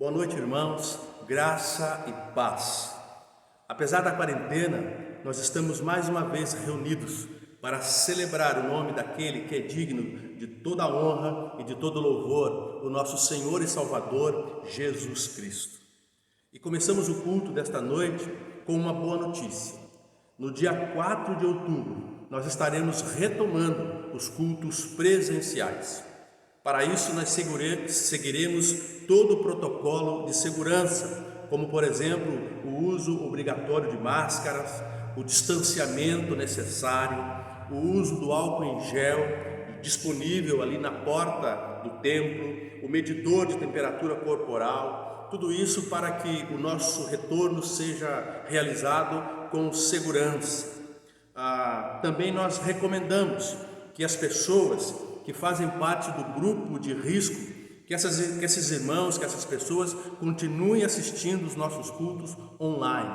Boa noite, irmãos, graça e paz. Apesar da quarentena, nós estamos mais uma vez reunidos para celebrar o nome daquele que é digno de toda honra e de todo louvor, o nosso Senhor e Salvador, Jesus Cristo. E começamos o culto desta noite com uma boa notícia. No dia 4 de outubro, nós estaremos retomando os cultos presenciais. Para isso, nós seguiremos todo o protocolo de segurança, como, por exemplo, o uso obrigatório de máscaras, o distanciamento necessário, o uso do álcool em gel disponível ali na porta do templo, o medidor de temperatura corporal, tudo isso para que o nosso retorno seja realizado com segurança. Também nós recomendamos que as pessoas que fazem parte do grupo de risco, que esses irmãos, que essas pessoas continuem assistindo os nossos cultos online.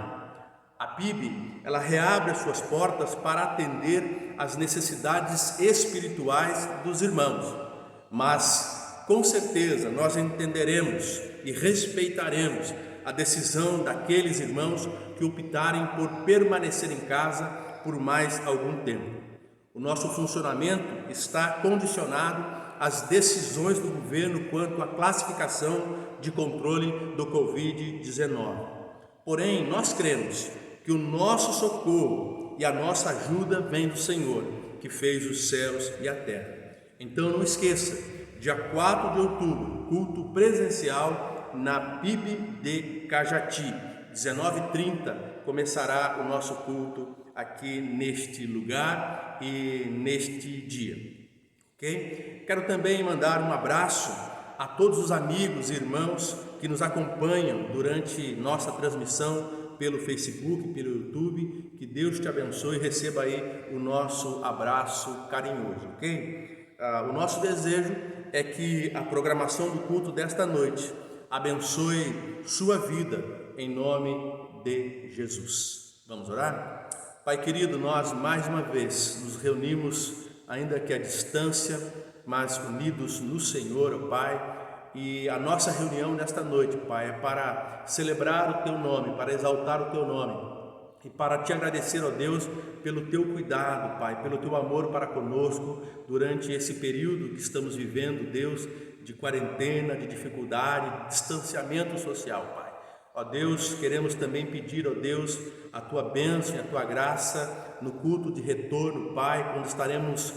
A PIB, ela reabre as suas portas para atender às necessidades espirituais dos irmãos, mas com certeza nós entenderemos e respeitaremos a decisão daqueles irmãos que optarem por permanecer em casa por mais algum tempo. O nosso funcionamento está condicionado às decisões do governo quanto à classificação de controle do Covid-19. Porém, nós cremos que o nosso socorro e a nossa ajuda vem do Senhor, que fez os céus e a terra. Então não esqueça, dia 4 de outubro, culto presencial na PIB de Cajati, 19h30, começará o nosso culto aqui neste lugar e neste dia, ok? Quero também mandar um abraço a todos os amigos e irmãos que nos acompanham durante nossa transmissão pelo Facebook, pelo YouTube. Que Deus te abençoe e receba aí o nosso abraço carinhoso, ok? O nosso desejo é que a programação do culto desta noite abençoe sua vida em nome de Jesus. Vamos orar? Pai querido, nós mais uma vez nos reunimos, ainda que à distância, mas unidos no Senhor, ó Pai, e a nossa reunião nesta noite, Pai, é para celebrar o Teu nome, para exaltar o Teu nome e para Te agradecer, ó Deus, pelo Teu cuidado, Pai, pelo Teu amor para conosco durante esse período que estamos vivendo, Deus, de quarentena, de dificuldade, de distanciamento social, Pai. Ó Deus, queremos também pedir, ó Deus, a Tua bênção e a Tua graça no culto de retorno, Pai, quando estaremos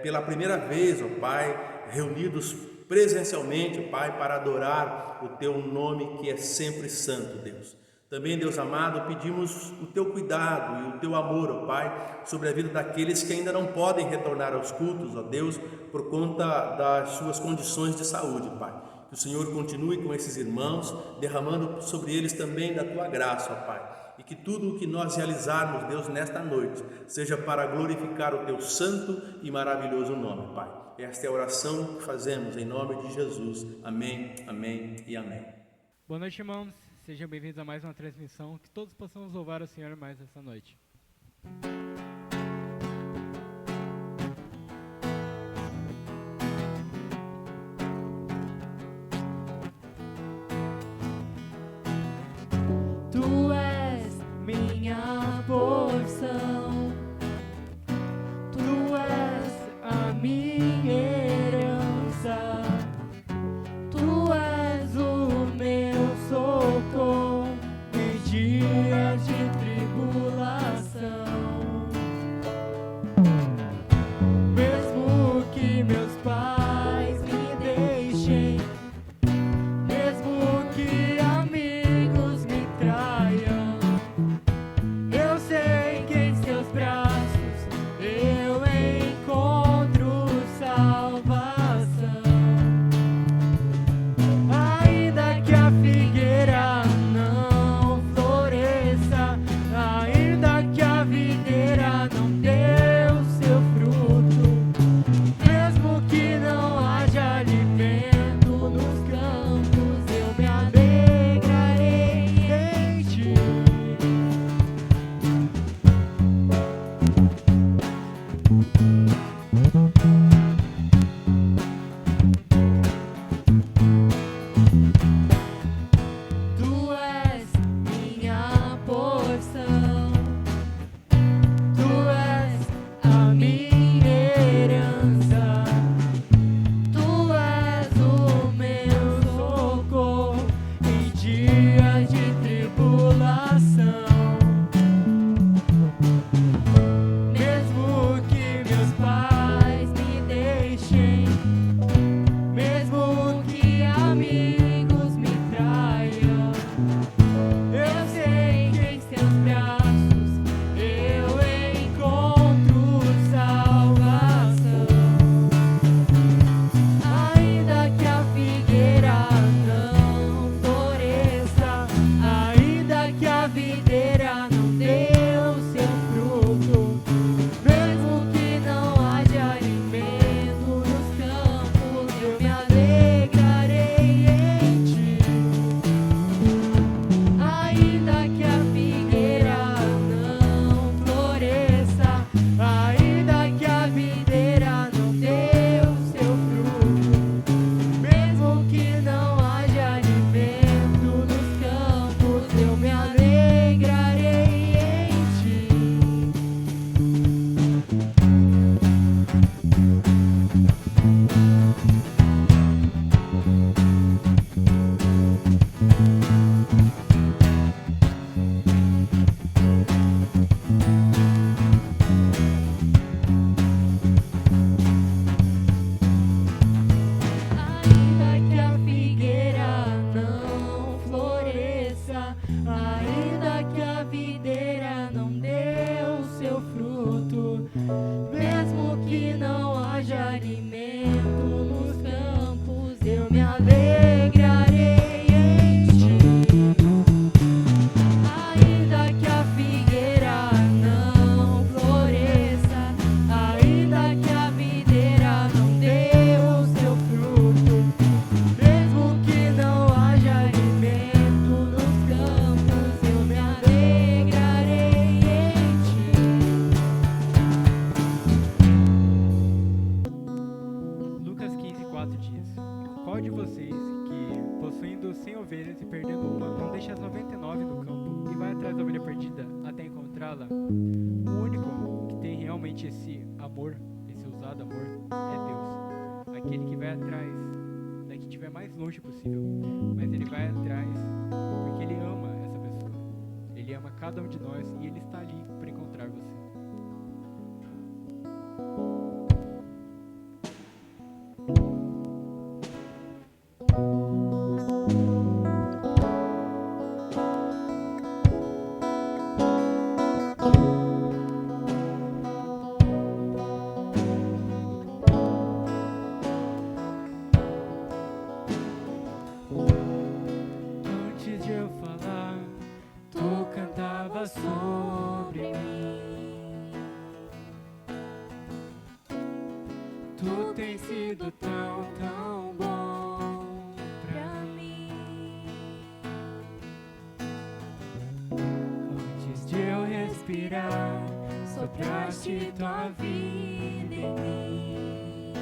pela primeira vez, ó Pai, reunidos presencialmente, ó Pai, para adorar o Teu nome que é sempre santo, Deus. Também, Deus amado, pedimos o Teu cuidado e o Teu amor, ó Pai, sobre a vida daqueles que ainda não podem retornar aos cultos, ó Deus, por conta das suas condições de saúde, Pai. Que o Senhor continue com esses irmãos, derramando sobre eles também da Tua graça, ó Pai. E que tudo o que nós realizarmos, Deus, nesta noite, seja para glorificar o Teu santo e maravilhoso nome, Pai. Esta é a oração que fazemos em nome de Jesus. Amém, amém e amém. Boa noite, irmãos. Sejam bem-vindos a mais uma transmissão. Que todos possamos louvar o Senhor mais essa noite. Tu és minha porção, Tu és a minha herança, Tu és o meu socorro em dias de tribulação. ovelhas e perdendo uma, não deixa as 99 no campo e vai atrás da ovelha perdida até encontrá-la? O único que tem realmente esse amor, esse ousado amor, é Deus. Aquele que vai atrás da que estiver mais longe possível, mas ele vai atrás porque ele ama essa pessoa. Ele ama cada um de nós e ele está ali para encontrar você. Antes de eu falar, tu cantava sobre mim. Tu tens sido tão, tão bom pra mim. Antes de eu respirar, sopraste tua vida em mim.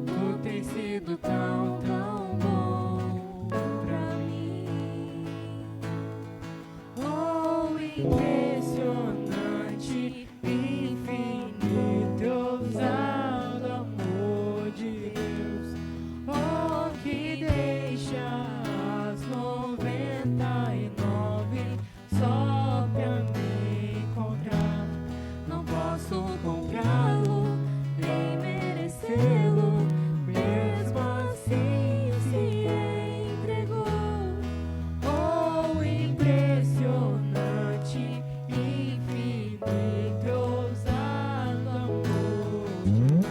Tu tens sido tão, tão bom pra mim. Oh, impressionante, infinito, ousado amor de Deus. Oh, que deixa as 99 só pra me encontrar. Não posso comprá-lo, nem merecê-lo, mesmo assim se entregou. Oh, impressionante, infinito, ousado amor de Deus.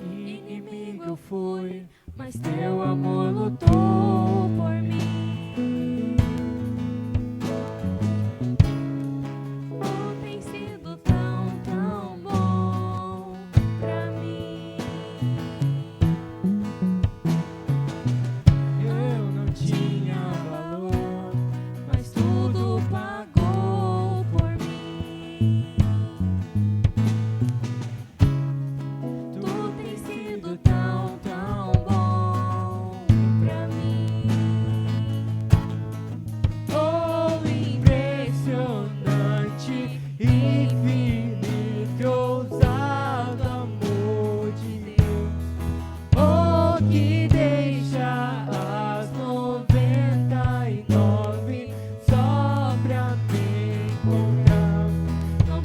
Inimigo eu fui, mas teu amor lutou por mim. Oh, tem sido tão, tão bom pra mim. Eu não tinha valor, mas tudo pagou por mim. Tu tens sido tão, tão bom pra mim. Oh, impressionante, infinito, ousado amor de Deus. Oh, que deixa as 99 só pra me encontrar. Não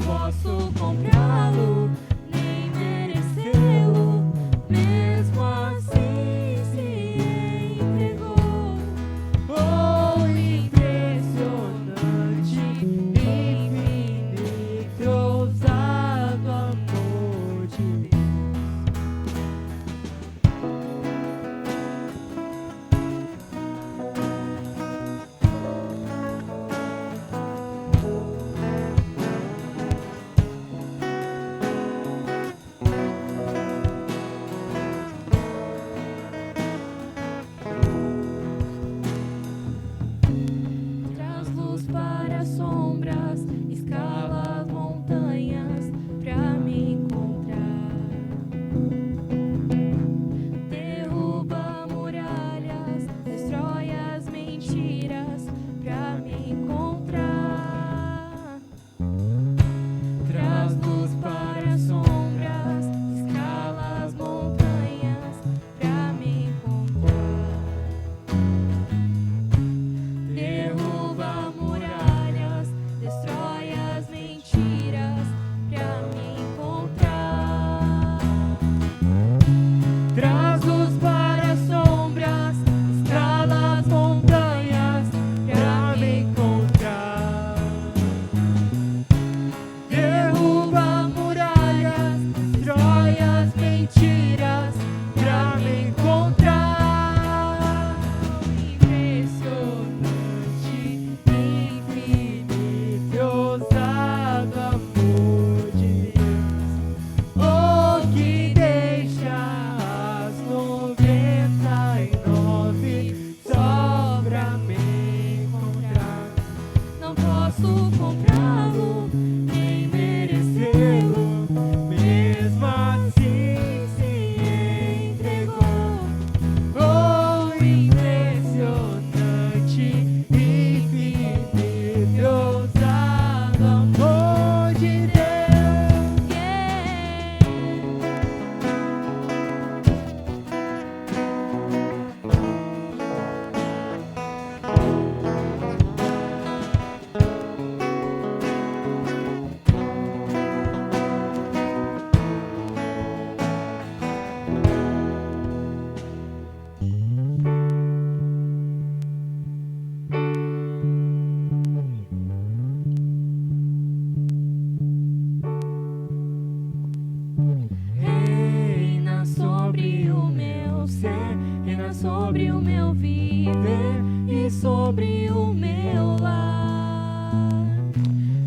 sobre o meu viver e sobre o meu lar.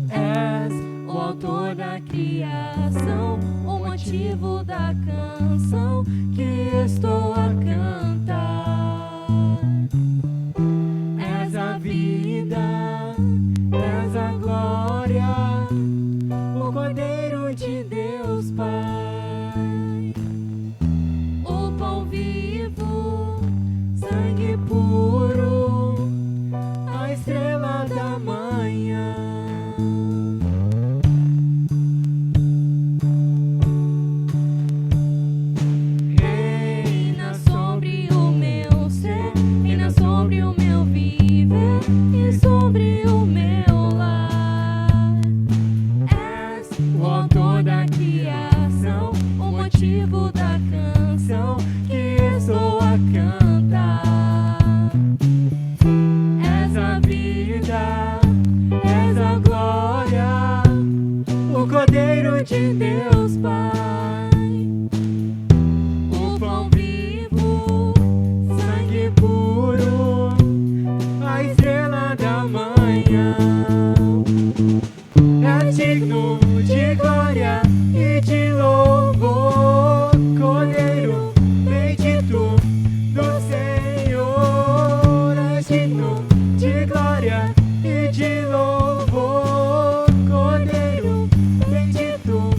És o autor da criação, o motivo da canção que estou a cantar. És a vida, és a glória, o Cordeiro de Deus Pai, o pão vivo, sangue puro, a estrela da manhã. Reina sobre o meu ser, reina sobre o meu viver e sobre o meu lar. És o autor da criação, o motivo da canção que estou a cantar. És a vida, és a glória, o Cordeiro de Deus Pai, o pão vivo, sangue puro, a estrela da manhã. É digno de glória e de louvor, Cordeiro bendito do Senhor. É digno de glória e de louvor, Cordeiro bendito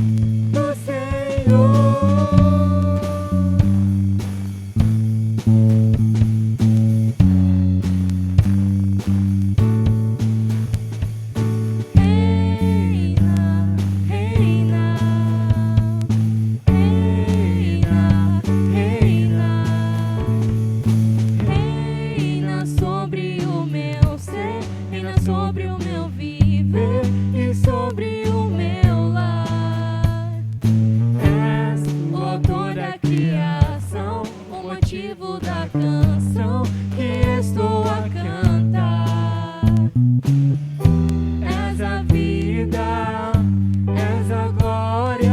do Senhor. Reina, reina, reina, reina, reina sobre o meu ser, reina sobre o meu viver e sobre o meu lar. És o autor da criação, o motivo da canção que estou a cantar. És a vida, és a glória,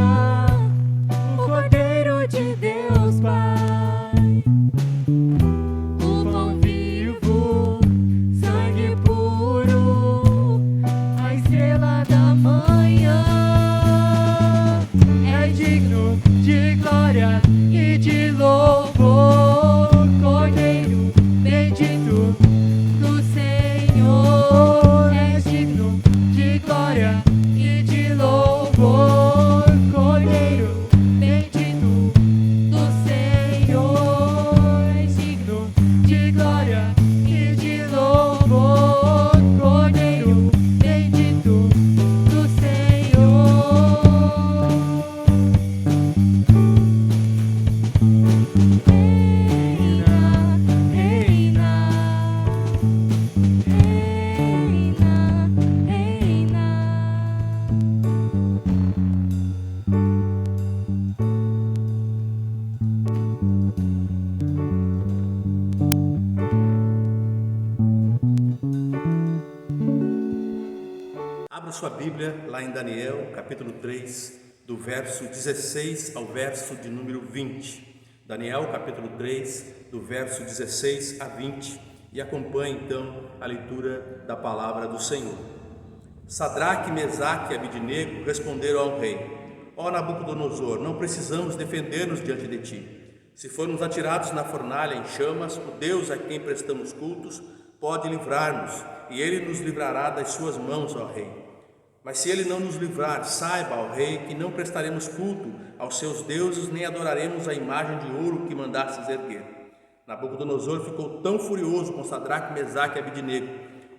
o Cordeiro de Deus Pai, o pão vivo, sangue puro, a estrela da manhã. É digno de glória e de louvor, Cordeiro bendito do Senhor. É digno de glória e de louvor, Cordeiro bendito do Senhor. É digno de glória e de louvor, Cordeiro bendito do Senhor. Reina, reina, reina, reina. Abra sua Bíblia lá em Daniel, capítulo 3, do verso 16 ao verso de número 20. Daniel, capítulo 3, do verso 16 a 20. E acompanhe então a leitura da palavra do Senhor. Sadraque, Mesaque e Abidnego responderam ao rei: Ó Nabucodonosor, não precisamos defender-nos diante de ti. Se formos atirados na fornalha em chamas, o Deus a quem prestamos cultos pode livrar-nos, e ele nos livrará das suas mãos, ó rei. Mas se ele não nos livrar, saiba, ó rei, que não prestaremos culto aos seus deuses, nem adoraremos a imagem de ouro que mandastes erguer. Nabucodonosor ficou tão furioso com Sadraque, Mesaque e Abidnego,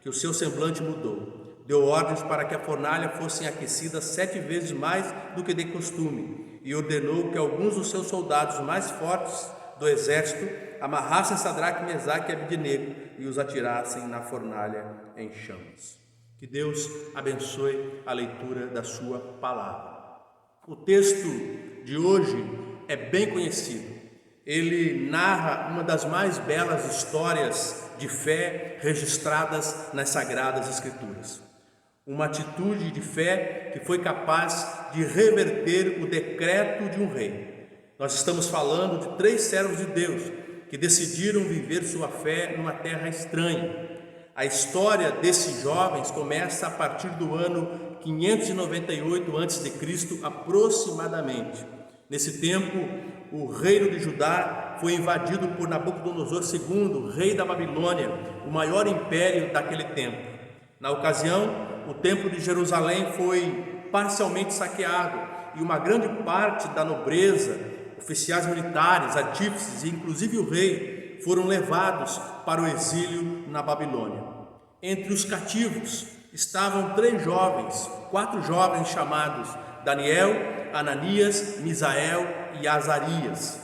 que o seu semblante mudou. Deu ordens para que a fornalha fosse aquecida 7 vezes mais do que de costume, e ordenou que alguns dos seus soldados mais fortes do exército amarrassem Sadraque, Mesaque e Abidnego e os atirassem na fornalha em chamas. Que Deus abençoe a leitura da sua palavra. O texto de hoje é bem conhecido. Ele narra uma das mais belas histórias de fé registradas nas Sagradas Escrituras. Uma atitude de fé que foi capaz de reverter o decreto de um rei. Nós estamos falando de 3 servos de Deus que decidiram viver sua fé numa terra estranha. A história desses jovens começa a partir do ano 598 a.C. aproximadamente. Nesse tempo, o reino de Judá foi invadido por Nabucodonosor II, rei da Babilônia, o maior império daquele tempo. Na ocasião, o templo de Jerusalém foi parcialmente saqueado e uma grande parte da nobreza, oficiais militares, artífices e inclusive o rei foram levados para o exílio na Babilônia. Entre os cativos estavam quatro jovens chamados Daniel, Ananias, Misael e Azarias.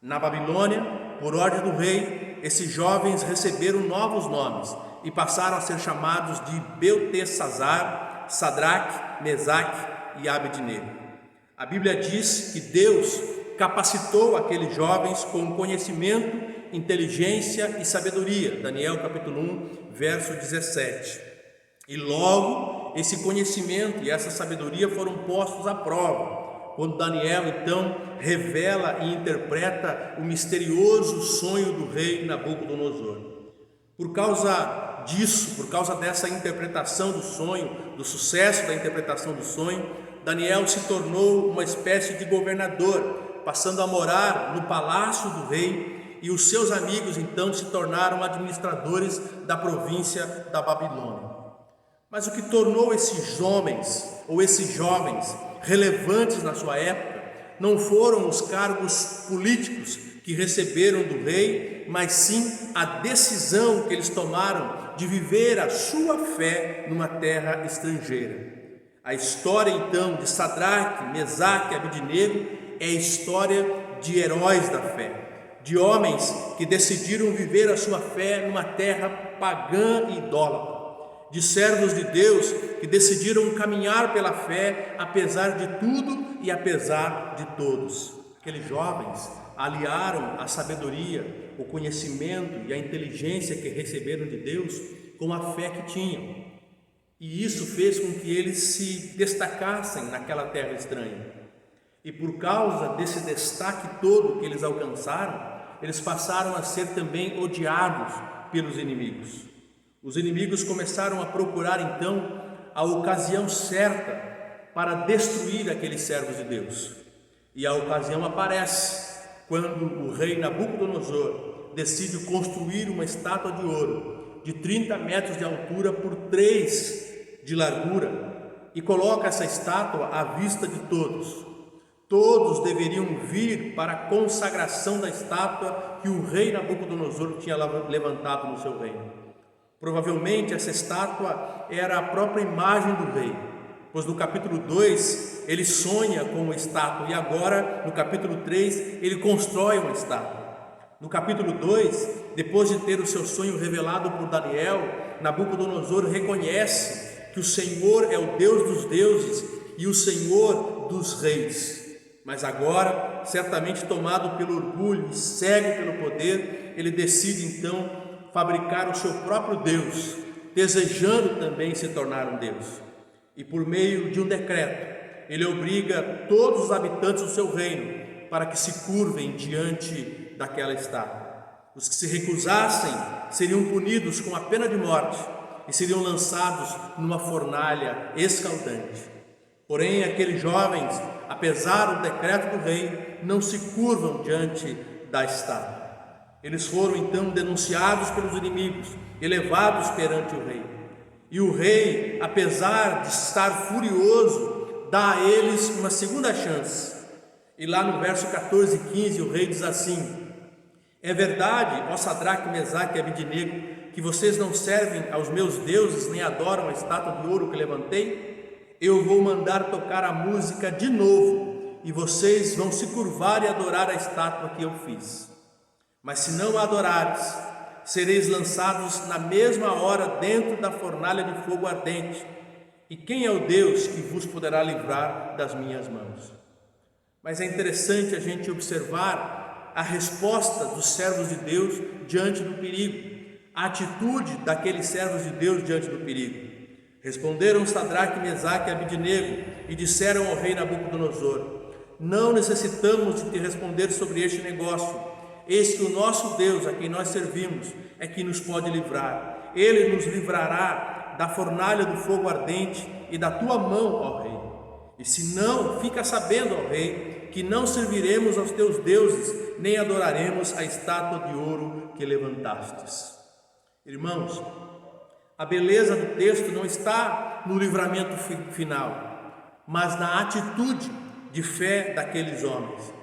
Na Babilônia, por ordem do rei, esses jovens receberam novos nomes e passaram a ser chamados de Beltesazar, Sadraque, Mesaque e Abednego. A Bíblia diz que Deus capacitou aqueles jovens com conhecimento, inteligência e sabedoria. Daniel capítulo 1, verso 17. E logo esse conhecimento e essa sabedoria foram postos à prova, quando Daniel então revela e interpreta o misterioso sonho do rei Nabucodonosor. Por causa disso, por causa dessa interpretação do sonho, do sucesso da interpretação do sonho, Daniel se tornou uma espécie de governador, passando a morar no palácio do rei, e os seus amigos então se tornaram administradores da província da Babilônia. Mas o que tornou esses homens ou esses jovens relevantes na sua época não foram os cargos políticos que receberam do rei, mas sim a decisão que eles tomaram de viver a sua fé numa terra estrangeira. A história então de Sadraque, Mesaque e Abednego é a história de heróis da fé, de homens que decidiram viver a sua fé numa terra pagã e idólatra, de servos de Deus que decidiram caminhar pela fé apesar de tudo e apesar de todos. Aqueles jovens aliaram a sabedoria, o conhecimento e a inteligência que receberam de Deus com a fé que tinham. E isso fez com que eles se destacassem naquela terra estranha. E por causa desse destaque todo que eles alcançaram, eles passaram a ser também odiados pelos inimigos. Os inimigos começaram a procurar então a ocasião certa para destruir aqueles servos de Deus. E a ocasião aparece quando o rei Nabucodonosor decide construir uma estátua de ouro de 30 metros de altura por 3 de largura e coloca essa estátua à vista de todos. Todos deveriam vir para a consagração da estátua que o rei Nabucodonosor tinha levantado no seu reino. Provavelmente essa estátua era a própria imagem do rei, pois no capítulo 2 ele sonha com uma estátua e agora no capítulo 3 ele constrói uma estátua. No capítulo 2, depois de ter o seu sonho revelado por Daniel, Nabucodonosor reconhece que o Senhor é o Deus dos deuses e o Senhor dos reis. Mas agora, certamente tomado pelo orgulho e cego pelo poder, ele decide então fabricar o seu próprio Deus, desejando também se tornar um Deus. E por meio de um decreto, ele obriga todos os habitantes do seu reino para que se curvem diante daquela estátua. Os que se recusassem seriam punidos com a pena de morte e seriam lançados numa fornalha escaldante. Porém, aqueles jovens, apesar do decreto do rei, não se curvam diante da estátua. Eles foram então denunciados pelos inimigos e levados perante o rei. E o rei, apesar de estar furioso, dá a eles uma segunda chance. E lá no verso 14 e 15 o rei diz assim: é verdade, ó Sadraque, Mesaque e Abednego, que vocês não servem aos meus deuses nem adoram a estátua de ouro que levantei? Eu vou mandar tocar a música de novo e vocês vão se curvar e adorar a estátua que eu fiz. Mas se não a adorares, sereis lançados na mesma hora dentro da fornalha de fogo ardente. E quem é o Deus que vos poderá livrar das minhas mãos? Mas é interessante a gente observar a resposta dos servos de Deus diante do perigo, a atitude daqueles servos de Deus diante do perigo. Responderam Sadraque, Mesaque e Abednego e disseram ao rei Nabucodonosor: não necessitamos de te responder sobre este negócio. Eis que o nosso Deus, a quem nós servimos, é que nos pode livrar. Ele nos livrará da fornalha do fogo ardente e da tua mão, ó rei. E se não, fica sabendo, ó rei, que não serviremos aos teus deuses, nem adoraremos a estátua de ouro que levantastes. Irmãos, a beleza do texto não está no livramento final, mas na atitude de fé daqueles homens.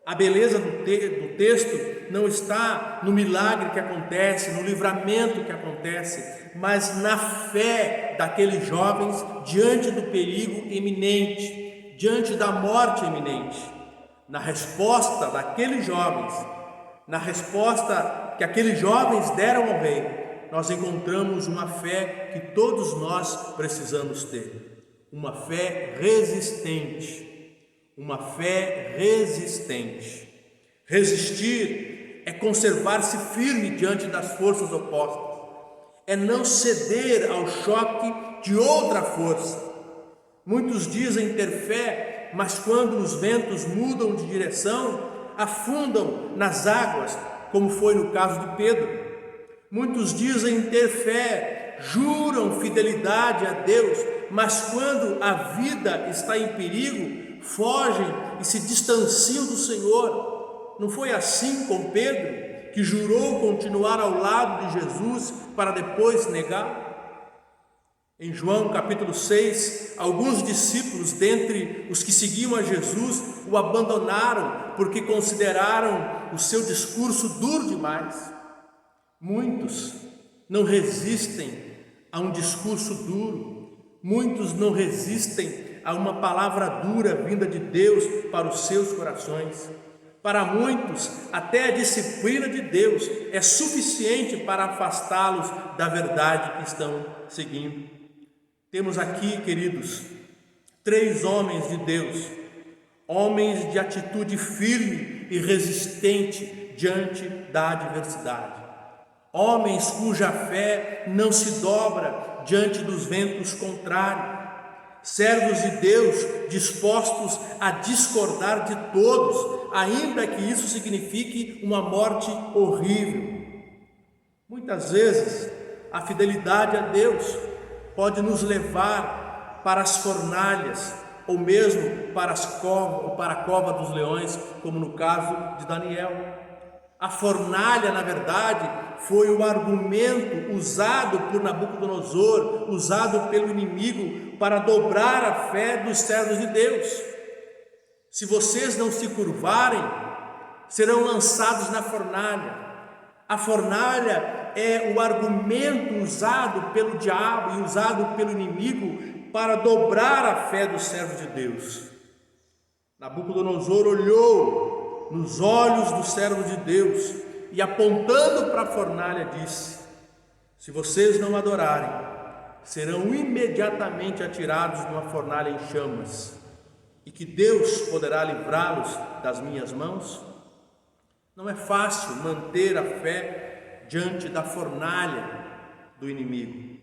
A beleza do texto não está no milagre que acontece, no livramento que acontece, mas na fé daqueles jovens diante do perigo iminente, diante da morte iminente. Na resposta daqueles jovens, na resposta que aqueles jovens deram ao rei, nós encontramos uma fé que todos nós precisamos ter. Uma fé resistente. Uma fé resistente. Resistir é conservar-se firme diante das forças opostas. É não ceder ao choque de outra força. Muitos dizem ter fé, mas quando os ventos mudam de direção, afundam nas águas, como foi no caso de Pedro. Muitos dizem ter fé, juram fidelidade a Deus, mas quando a vida está em perigo, fogem e se distanciam do Senhor. Não foi assim com Pedro, que jurou continuar ao lado de Jesus para depois negá-lo? Em João capítulo 6, alguns discípulos dentre os que seguiam a Jesus o abandonaram porque consideraram o seu discurso duro demais. Muitos não resistem a um discurso duro, muitos não resistem a uma palavra dura vinda de Deus para os seus corações. Para muitos, até a disciplina de Deus é suficiente para afastá-los da verdade que estão seguindo. Temos aqui, queridos, 3 homens de Deus, homens de atitude firme e resistente diante da adversidade, homens cuja fé não se dobra diante dos ventos contrários, servos de Deus dispostos a discordar de todos, ainda que isso signifique uma morte horrível. Muitas vezes a fidelidade a Deus pode nos levar para as fornalhas, ou mesmo para a cova dos leões, como no caso de Daniel. A fornalha, na verdade, foi o argumento usado por Nabucodonosor, usado pelo inimigo para dobrar a fé dos servos de Deus. Se vocês não se curvarem, serão lançados na fornalha. A fornalha é o argumento usado pelo diabo e usado pelo inimigo para dobrar a fé dos servos de Deus. Nabucodonosor olhou nos olhos dos servos de Deus e, apontando para a fornalha, disse: se vocês não adorarem, serão imediatamente atirados numa fornalha em chamas, e que Deus poderá livrá-los das minhas mãos? Não é fácil manter a fé diante da fornalha do inimigo.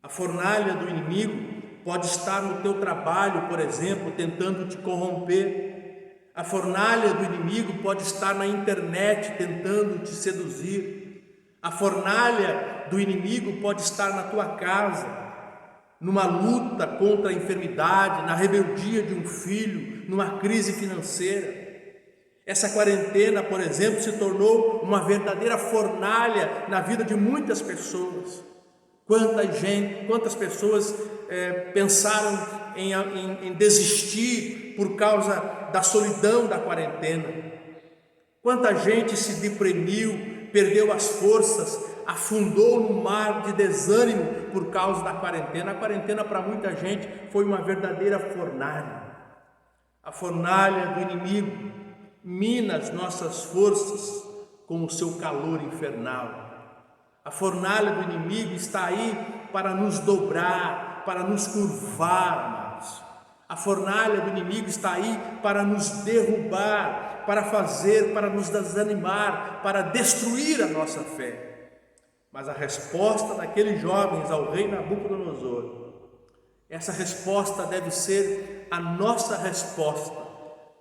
A fornalha do inimigo pode estar no teu trabalho, por exemplo, tentando te corromper. A fornalha do inimigo pode estar na internet tentando te seduzir. A fornalha do inimigo pode estar na tua casa, numa luta contra a enfermidade, na rebeldia de um filho, numa crise financeira. Essa quarentena, por exemplo, se tornou uma verdadeira fornalha na vida de muitas pessoas. Quantas pessoas pensaram em desistir por causa da solidão da quarentena? Quanta gente se deprimiu, perdeu as forças, afundou no mar de desânimo por causa da quarentena. A quarentena para muita gente foi uma verdadeira fornalha. A fornalha do inimigo mina as nossas forças com o seu calor infernal. A fornalha do inimigo está aí para nos dobrar, para nos curvar, amados. A fornalha do inimigo está aí para nos derrubar, para nos desanimar, para destruir a nossa fé. Mas a resposta daqueles jovens ao rei Nabucodonosor, essa resposta deve ser a nossa resposta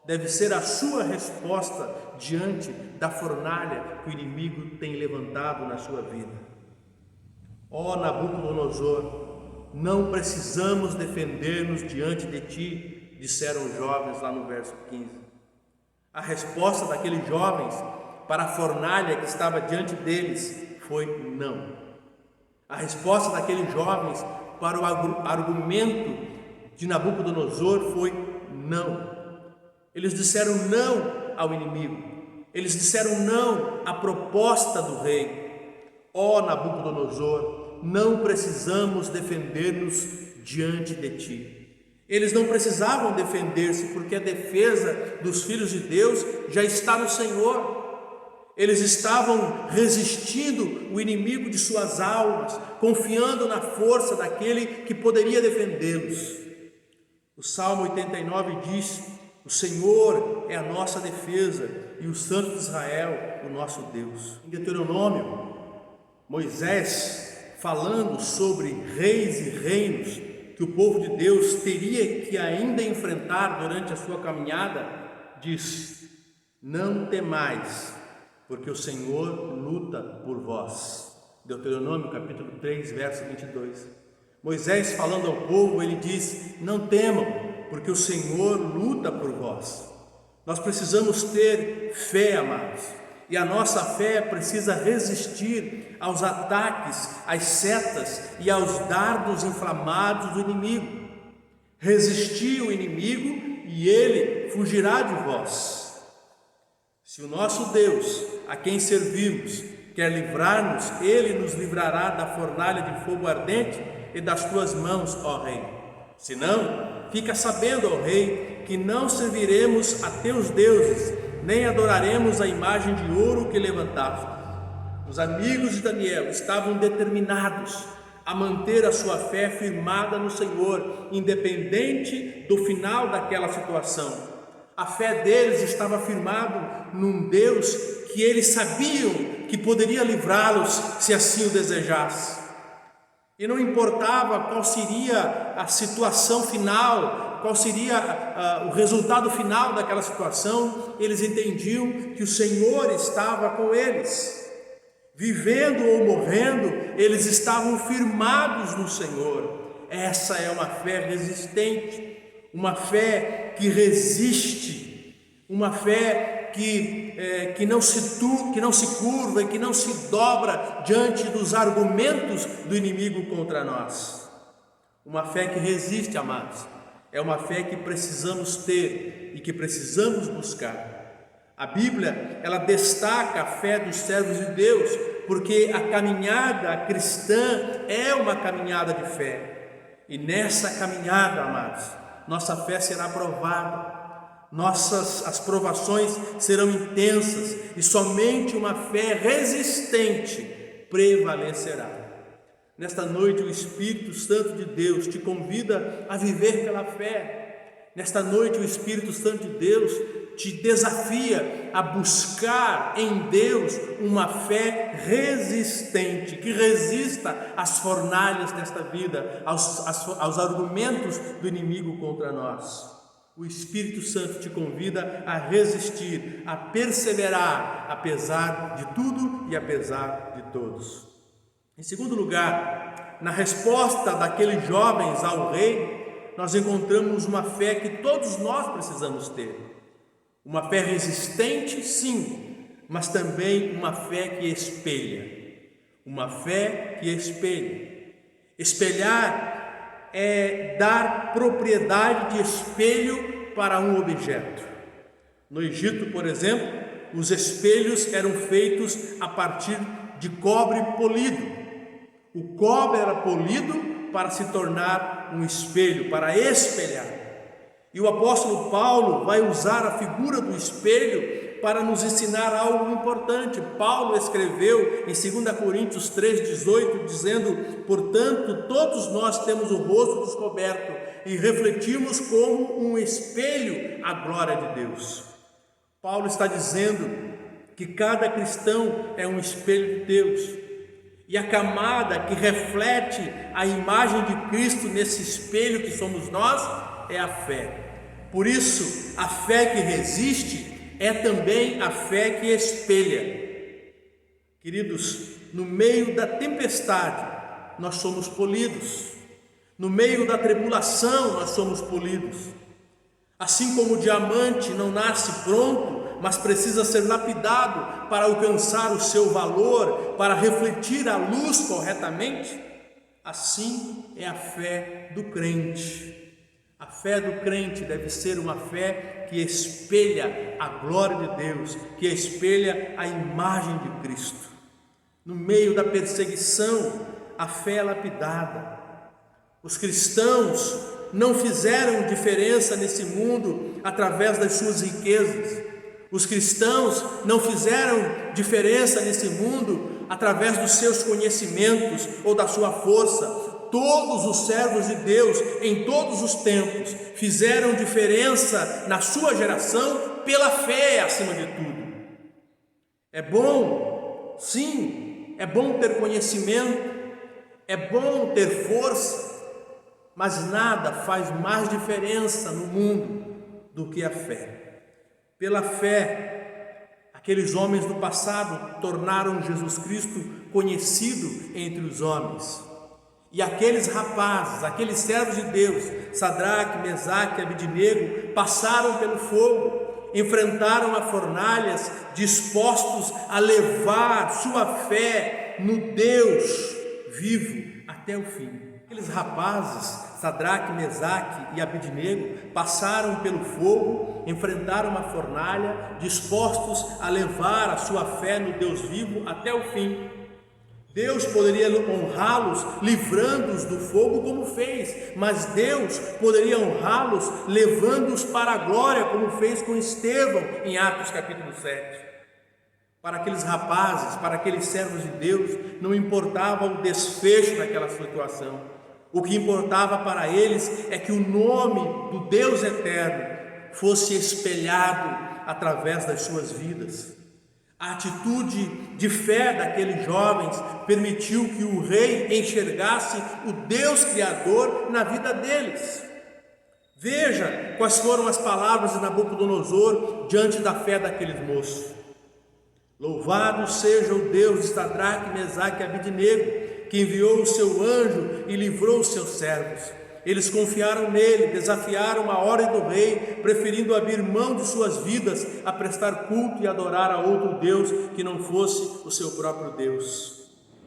deve ser a sua resposta diante da fornalha que o inimigo tem levantado na sua vida. Ó Nabucodonosor, não precisamos defender-nos diante de ti, disseram os jovens lá no verso 15. A resposta daqueles jovens para a fornalha que estava diante deles foi não. A resposta daqueles jovens para o argumento de Nabucodonosor foi não. Eles disseram não ao inimigo. Eles disseram não à proposta do rei. Ó Nabucodonosor, não precisamos defender-nos diante de ti. Eles não precisavam defender-se, porque a defesa dos filhos de Deus já está no Senhor. Eles estavam resistindo o inimigo de suas almas, confiando na força daquele que poderia defendê-los. O Salmo 89 diz: o Senhor é a nossa defesa e o Santo de Israel o nosso Deus. Em Deuteronômio, Moisés, falando sobre reis e reinos que o povo de Deus teria que ainda enfrentar durante a sua caminhada, diz: não temais, porque o Senhor luta por vós. Deuteronômio capítulo 3, verso 22. Moisés, falando ao povo, ele diz: não temam, porque o Senhor luta por vós. Nós precisamos ter fé, amados, e a nossa fé precisa resistir aos ataques, às setas e aos dardos inflamados do inimigo. Resistir o inimigo e ele fugirá de vós. Se o nosso Deus, a quem servimos, quer livrar-nos, ele nos livrará da fornalha de fogo ardente e das tuas mãos, ó Rei. Se não, fica sabendo, ó Rei, que não serviremos a teus deuses, nem adoraremos a imagem de ouro que levantaste. Os amigos de Daniel estavam determinados a manter a sua fé firmada no Senhor, independente do final daquela situação. A fé deles estava firmada num Deus que eles sabiam que poderia livrá-los se assim o desejasse. E não importava qual seria a situação final, qual seria o resultado final daquela situação, eles entendiam que o Senhor estava com eles. Vivendo ou morrendo, eles estavam firmados no Senhor. Essa é uma fé resistente, uma fé que resiste, uma fé que não se curva e que não se dobra diante dos argumentos do inimigo contra nós. Uma fé que resiste, amados, é uma fé que precisamos ter e que precisamos buscar. A Bíblia, ela destaca a fé dos servos de Deus, porque a caminhada cristã é uma caminhada de fé. E nessa caminhada, amados, nossa fé será provada. As provações serão intensas e somente uma fé resistente prevalecerá. Nesta noite, o Espírito Santo de Deus te convida a viver pela fé. Nesta noite, o Espírito Santo de Deus te desafia a buscar em Deus uma fé resistente, que resista às fornalhas desta vida, aos argumentos do inimigo contra nós. O Espírito Santo te convida a resistir, a perseverar, apesar de tudo e apesar de todos. Em segundo lugar, na resposta daqueles jovens ao rei, nós encontramos uma fé que todos nós precisamos ter. Uma fé resistente, sim, mas também uma fé que espelha. Uma fé que espelha. Espelhar é dar propriedade de espelho para um objeto. No Egito, por exemplo, os espelhos eram feitos a partir de cobre polido. O cobre era polido para se tornar um espelho, para espelhar. E o apóstolo Paulo vai usar a figura do espelho para nos ensinar algo importante. Paulo escreveu em 2 Coríntios 3,18, dizendo: portanto, todos nós temos o rosto descoberto e refletimos como um espelho a glória de Deus. Paulo está dizendo que cada cristão é um espelho de Deus. E a camada que reflete a imagem de Cristo nesse espelho que somos nós é a fé. Por isso, a fé que resiste é também a fé que espelha. Queridos, no meio da tempestade, nós somos polidos. No meio da tribulação, nós somos polidos. Assim como o diamante não nasce pronto, mas precisa ser lapidado para alcançar o seu valor, para refletir a luz corretamente, assim é a fé do crente. A fé do crente deve ser uma fé que espelha a glória de Deus, que espelha a imagem de Cristo. No meio da perseguição, a fé é lapidada. Os cristãos não fizeram diferença nesse mundo através das suas riquezas. Os cristãos não fizeram diferença nesse mundo através dos seus conhecimentos ou da sua força. Todos os servos de Deus, em todos os tempos, fizeram diferença na sua geração pela fé acima de tudo. É bom, sim, é bom ter conhecimento, é bom ter força, mas nada faz mais diferença no mundo do que a fé. Pela fé, aqueles homens do passado tornaram Jesus Cristo conhecido entre os homens. E aqueles rapazes, aqueles servos de Deus, Sadraque, Mesaque e Abidnego, passaram pelo fogo, enfrentaram as fornalhas, dispostos a levar sua fé no Deus vivo até o fim. Aqueles rapazes, Sadraque, Mesaque e Abidnego, passaram pelo fogo, enfrentaram uma fornalha, dispostos a levar a sua fé no Deus vivo até o fim. Deus poderia honrá-los livrando-os do fogo como fez, mas Deus poderia honrá-los levando-os para a glória como fez com Estevão em Atos capítulo 7. Para aqueles rapazes, para aqueles servos de Deus, não importava o desfecho daquela situação. O que importava para eles é que o nome do Deus eterno fosse espelhado através das suas vidas. A atitude de fé daqueles jovens permitiu que o rei enxergasse o Deus Criador na vida deles. Veja quais foram as palavras de Nabucodonosor diante da fé daqueles moços. Louvado seja o Deus de Sadraque, Mesaque e Abidnego, que enviou o seu anjo e livrou os seus servos. Eles confiaram nele, desafiaram a ordem do rei, preferindo abrir mão de suas vidas a prestar culto e adorar a outro Deus que não fosse o seu próprio Deus.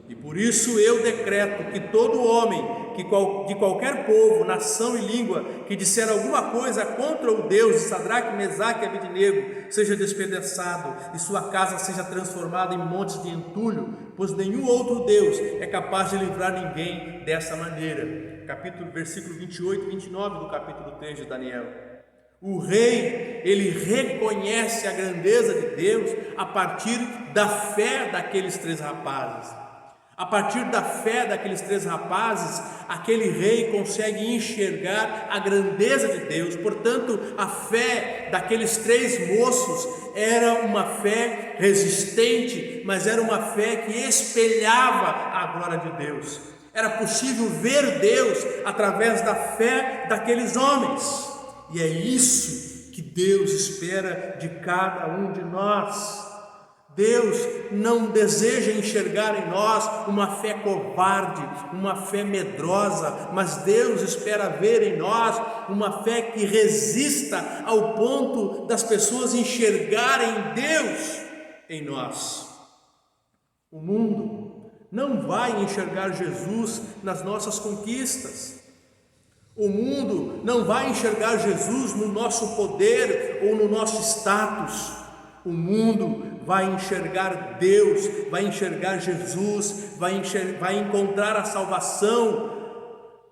E por isso eu decreto que todo homem, de qualquer povo, nação e língua, que disser alguma coisa contra o Deus de Sadraque, Mesaque e Abidnego, seja despedaçado e sua casa seja transformada em montes de entulho, pois nenhum outro Deus é capaz de livrar ninguém dessa maneira. Versículo 28 e 29 do capítulo 3 de Daniel. O rei, ele reconhece a grandeza de Deus a partir da fé daqueles três rapazes. A partir da fé daqueles três rapazes, aquele rei consegue enxergar a grandeza de Deus. Portanto, a fé daqueles três moços era uma fé resistente, mas era uma fé que espelhava a glória de Deus. Era possível ver Deus através da fé daqueles homens. E é isso que Deus espera de cada um de nós. Deus não deseja enxergar em nós uma fé covarde, uma fé medrosa, mas Deus espera ver em nós uma fé que resista ao ponto das pessoas enxergarem Deus em nós. O mundo não vai enxergar Jesus nas nossas conquistas. O mundo não vai enxergar Jesus no nosso poder ou no nosso status. O mundo vai enxergar Deus, vai enxergar Jesus, vai encontrar a salvação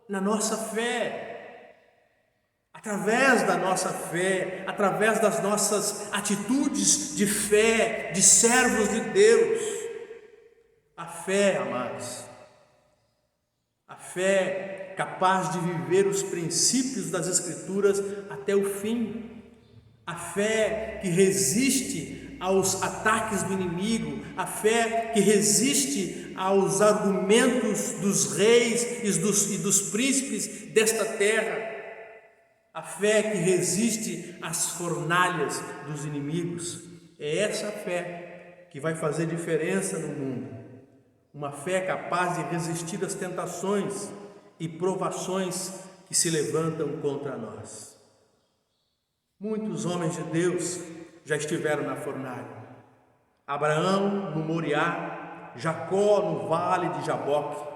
na nossa fé. Através da nossa fé, através das nossas atitudes de fé, de servos de Deus. A fé, amados, a fé capaz de viver os princípios das Escrituras até o fim, a fé que resiste aos ataques do inimigo, a fé que resiste aos argumentos dos reis e dos príncipes desta terra, a fé que resiste às fornalhas dos inimigos. É essa fé que vai fazer diferença no mundo. Uma fé capaz de resistir às tentações e provações que se levantam contra nós. Muitos homens de Deus já estiveram na fornalha. Abraão no Moriá, Jacó no vale de Jaboque,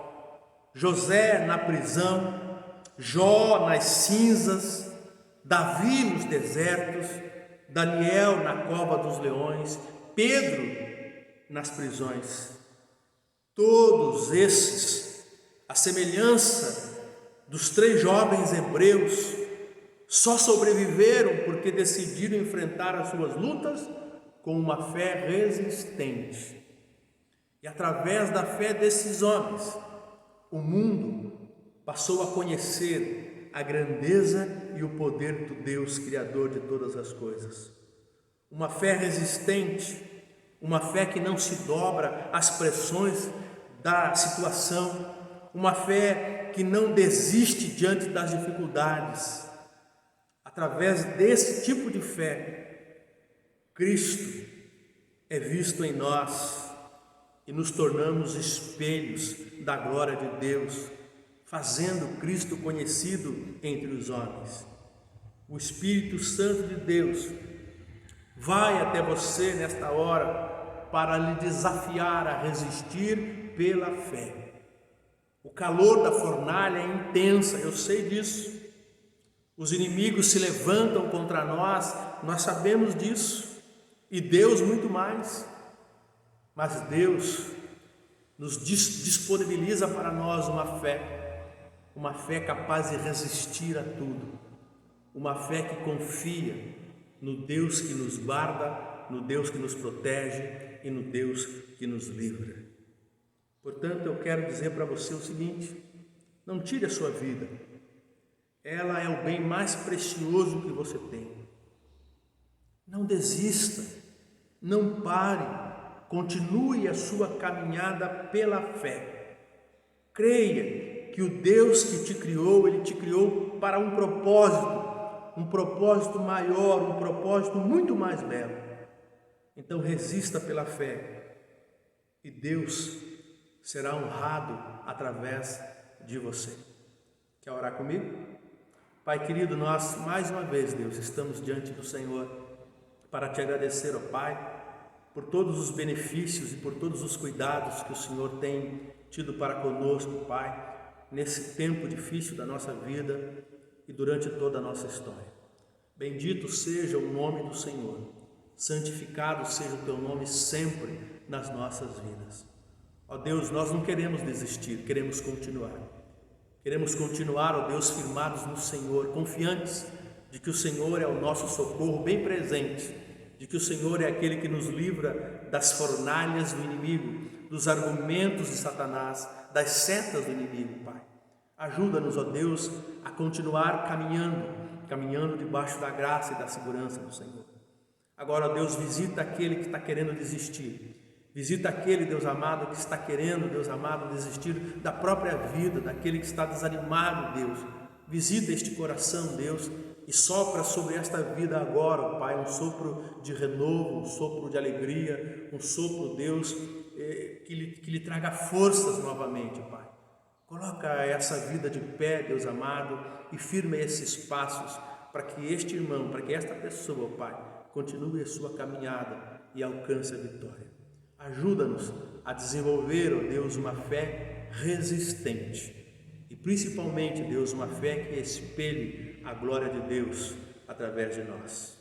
José na prisão, Jó nas cinzas, Davi nos desertos, Daniel na cova dos leões, Pedro nas prisões. Todos esses, a semelhança dos 3 jovens hebreus, só sobreviveram porque decidiram enfrentar as suas lutas com uma fé resistente. E através da fé desses homens, o mundo passou a conhecer a grandeza e o poder do Deus Criador de todas as coisas. Uma fé resistente, uma fé que não se dobra às pressões da situação, uma fé que não desiste diante das dificuldades. Através desse tipo de fé, Cristo é visto em nós e nos tornamos espelhos da glória de Deus, fazendo Cristo conhecido entre os homens. O Espírito Santo de Deus vai até você nesta hora para lhe desafiar a resistir pela fé. O calor da fornalha é intensa, eu sei disso. Os inimigos se levantam contra nós, nós sabemos disso, e Deus muito mais. Mas Deus nos disponibiliza para nós uma fé capaz de resistir a tudo, uma fé que confia no Deus que nos guarda, no Deus que nos protege e no Deus que nos livra. Portanto, eu quero dizer para você o seguinte: não tire a sua vida. Ela é o bem mais precioso que você tem. Não desista, não pare, continue a sua caminhada pela fé. Creia que o Deus que te criou, Ele te criou para um propósito maior, um propósito muito mais belo. Então resista pela fé e Deus será honrado através de você. Quer orar comigo? Pai querido, nós mais uma vez, Deus, estamos diante do Senhor para te agradecer, ó Pai, por todos os benefícios e por todos os cuidados que o Senhor tem tido para conosco, Pai, nesse tempo difícil da nossa vida e durante toda a nossa história. Bendito seja o nome do Senhor, santificado seja o teu nome sempre nas nossas vidas. Ó Deus, nós não queremos desistir, queremos continuar. Queremos continuar, ó Deus, firmados no Senhor, confiantes de que o Senhor é o nosso socorro bem presente, de que o Senhor é aquele que nos livra das fornalhas do inimigo, dos argumentos de Satanás, das setas do inimigo, Pai. Ajuda-nos, ó Deus, a continuar caminhando debaixo da graça e da segurança do Senhor. Agora, ó Deus, visita aquele que está querendo desistir. Visita aquele, Deus amado, que está querendo, Deus amado, desistir da própria vida, daquele que está desanimado, Deus. Visita este coração, Deus, e sopra sobre esta vida agora, ó Pai, um sopro de renovo, um sopro de alegria, um sopro, Deus, que lhe traga forças novamente, Pai. Coloca essa vida de pé, Deus amado, e firma esses passos para que este irmão, para que esta pessoa, Pai, continue a sua caminhada e alcance a vitória. Ajuda-nos a desenvolver, ó Deus, uma fé resistente e principalmente, Deus, uma fé que espelhe a glória de Deus através de nós.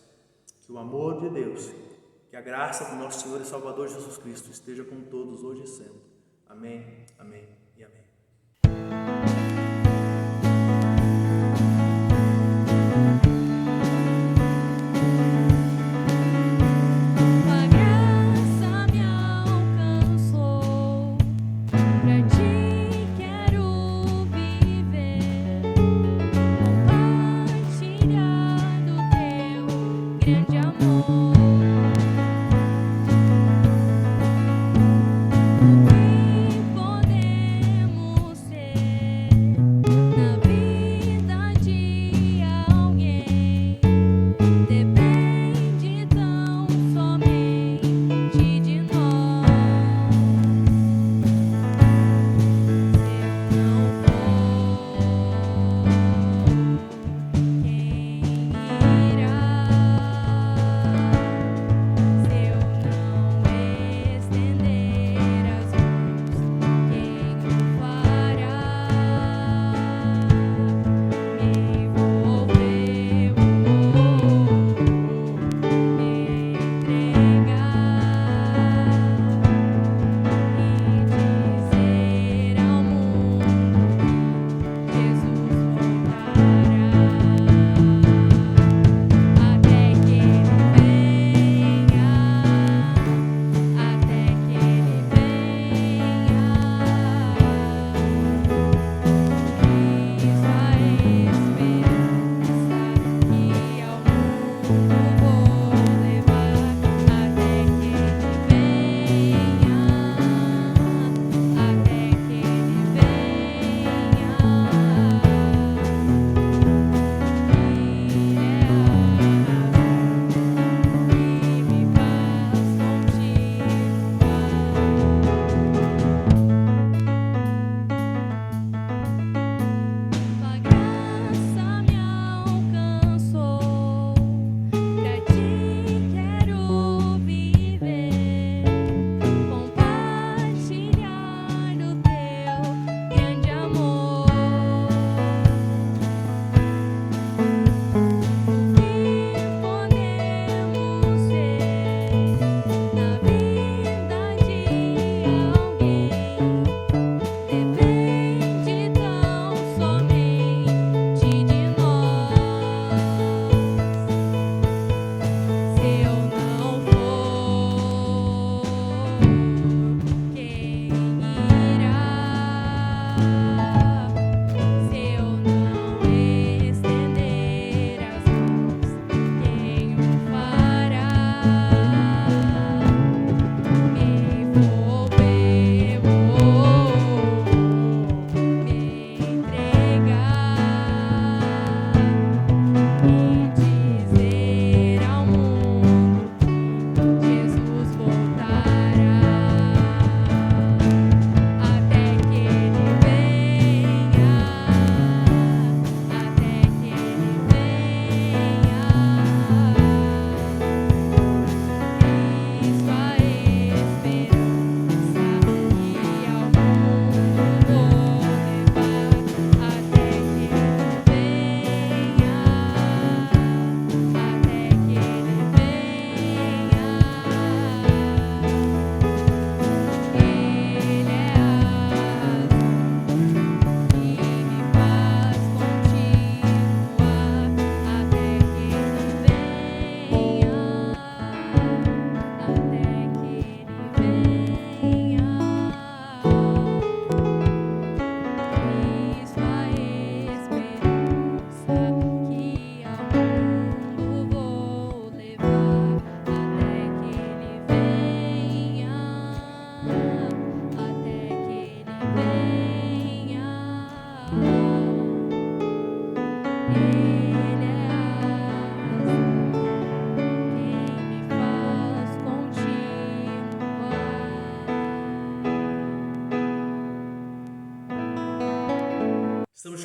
Que o amor de Deus, que a graça do nosso Senhor e Salvador Jesus Cristo esteja com todos hoje e sempre. Amém, amém e amém. Na vida de alguém.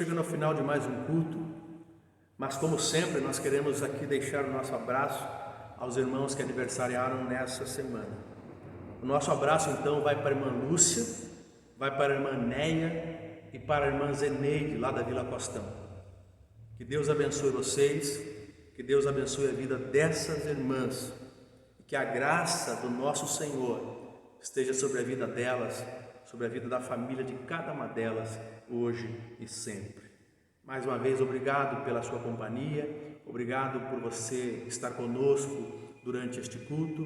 chegando ao final de mais um culto, mas como sempre nós queremos aqui deixar o nosso abraço aos irmãos que aniversariaram nessa semana. O nosso abraço então vai para a irmã Lúcia, vai para a irmã Néia e para a irmã Zeneide, lá da Vila Costão. Que Deus abençoe vocês, que Deus abençoe a vida dessas irmãs, e que a graça do nosso Senhor esteja sobre a vida delas, sobre a vida da família de cada uma delas, hoje e sempre. Mais uma vez, obrigado pela sua companhia, obrigado por você estar conosco durante este culto.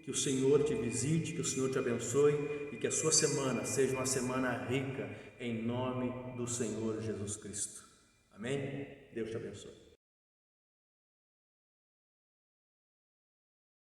Que o Senhor te visite, que o Senhor te abençoe e que a sua semana seja uma semana rica, em nome do Senhor Jesus Cristo. Amém? Deus te abençoe.